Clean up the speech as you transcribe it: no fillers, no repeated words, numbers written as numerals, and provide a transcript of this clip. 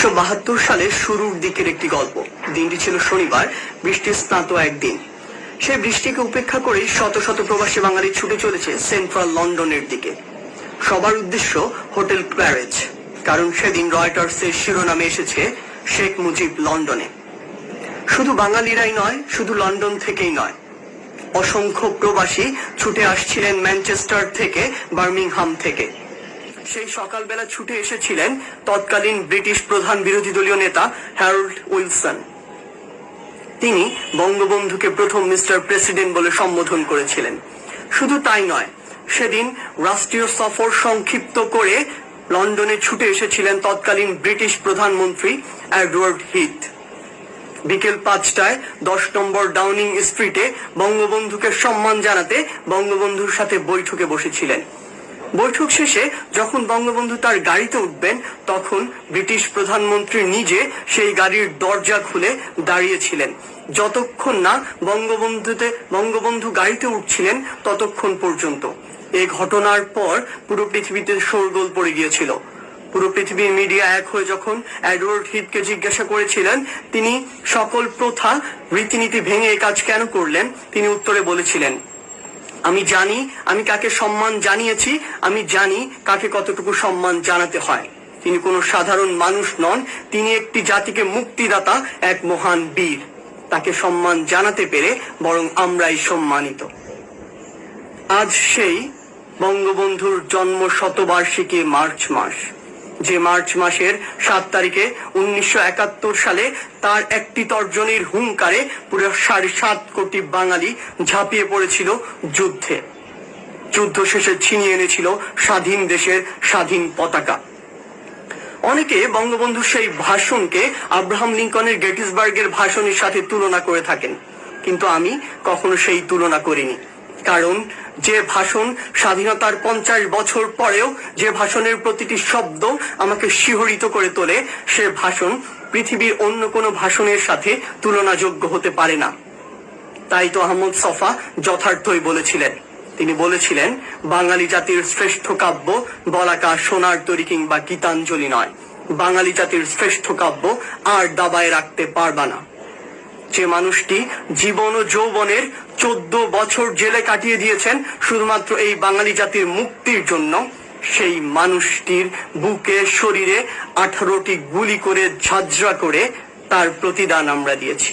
1972 সালের শুরুর দিকের একটি গল্প। দিনটি ছিল শনিবার, বৃষ্টি স্নাত একদিন। সেই বৃষ্টিকে উপেক্ষা করেই শত শত প্রবাসী বাঙালি ছুটে চলেছে সেন্ট্রাল লন্ডনের দিকে। সবার উদ্দেশ্য হোটেল ক্ল্যারেজ, কারণ সেদিন রয়টার্সের শিরোনামে এসেছে শেখ মুজিব লন্ডনে। শুধু বাঙালিরাই নয়, শুধু লন্ডন থেকেই নয়, অসংখ্য প্রবাসী ছুটে আসছিলেন ম্যানচেস্টার থেকে, বার্মিংহাম থেকে। সেই সকালবেলা ছুটে এসেছিলেন তৎকালীন ব্রিটিশ প্রধান বিরোধী দলীয় নেতা হ্যারল্ড উইলসন। তিনি বঙ্গবন্ধুকে প্রথম মিস্টার প্রেসিডেন্ট বলে সম্বোধন করেছিলেন। শুধু তাই নয়, সেদিন রাষ্ট্রীয় সফর সংক্ষিপ্ত করে লন্ডনে ছুটে এসেছিলেন তৎকালীন ব্রিটিশ প্রধানমন্ত্রী এডওয়ার্ড হিথ। বিকেল 5টায় 10 নম্বর ডাউনিং স্ট্রিটে বঙ্গবন্ধুকে সম্মান জানাতে বঙ্গবন্ধুর সাথে বৈঠকে বসেছিলেন। বৈঠক শেষে যখন বঙ্গবন্ধু তার গাড়িতে উঠবেন, তখন ব্রিটিশ প্রধানমন্ত্রী নিজে সেই গাড়ির দরজা খুলে দাঁড়িয়েছিলেন। যতক্ষণ না বঙ্গবন্ধু গাড়িতে উঠছিলেন ততক্ষণ পর্যন্ত। এই ঘটনার পর পুরো পৃথিবীতে শোরগোল পড়ে গিয়েছিল। পুরো পৃথিবীর মিডিয়া এক হয়ে যখন এডওয়ার্ড হিথকে জিজ্ঞাসা করেছিলেন তিনি সকল প্রথা রীতিনীতি ভেঙে এই কাজ কেন করলেন, তিনি উত্তরে বলেছিলেন, আমি জানি আমি কাকে সম্মান জানিয়েছি, আমি জানি কাকে কতটুকু সম্মান জানাতে হয়। তিনি কোনো সাধারণ মানুষ নন, তিনি একটি জাতিকে মুক্তিদাতা, এক মহান বীর। তাকে সম্মান জানাতে পেরে বরং আমরাই সম্মানিত। আজ সেই বঙ্গবন্ধুর জন্ম শতবার্ষিকী মার্চ মাস, যে মার্চ মাসের 7 তারিখে 1971 সালে তার একটি তর্জনীর হুঙ্কারে পুরো 7.5 কোটি বাঙালি ঝাঁপিয়ে পড়েছিল যুদ্ধে। যুদ্ধ শেষে ছিনিয়ে এনেছিল স্বাধীন দেশের স্বাধীন পতাকা। অনেকে বঙ্গবন্ধুর সেই ভাষণকে আব্রাহাম লিঙ্কনের গেটিসবার্গের ভাষণের সাথে তুলনা করে থাকেন, কিন্তু আমি কখনো সেই তুলনা করিনি। কারণ যে ভাষণ স্বাধীনতার 50 বছর পরেও যে ভাষণের প্রতিটি শব্দ আমাকে শিহরিত করে তোলে, সে ভাষণ পৃথিবীর অন্য কোনো ভাষণের সাথে তুলনাযোগ্য হতে পারে না। তাই তো আহমদ ছফা যথার্থই বলেছিলেন। তিনি বলেছিলেন, বাঙালি জাতির শ্রেষ্ঠ কাব্য বলাকা সোনার তরী কিংবা গীতাঞ্জলি নয়, বাঙালি জাতির শ্রেষ্ঠ কাব্য আর দাবায় রাখতে পারবা না। যে মানুষটি জীবন ও যৌবনের 14 বছর জেলে কাটিয়ে দিয়েছেন শুধুমাত্র এই বাঙালি জাতির মুক্তির জন্য, সেই মানুষটির বুকে শরীরে 18টি গুলি করে ঝাঁঝরা করে তার প্রতিদান আমরা দিয়েছি।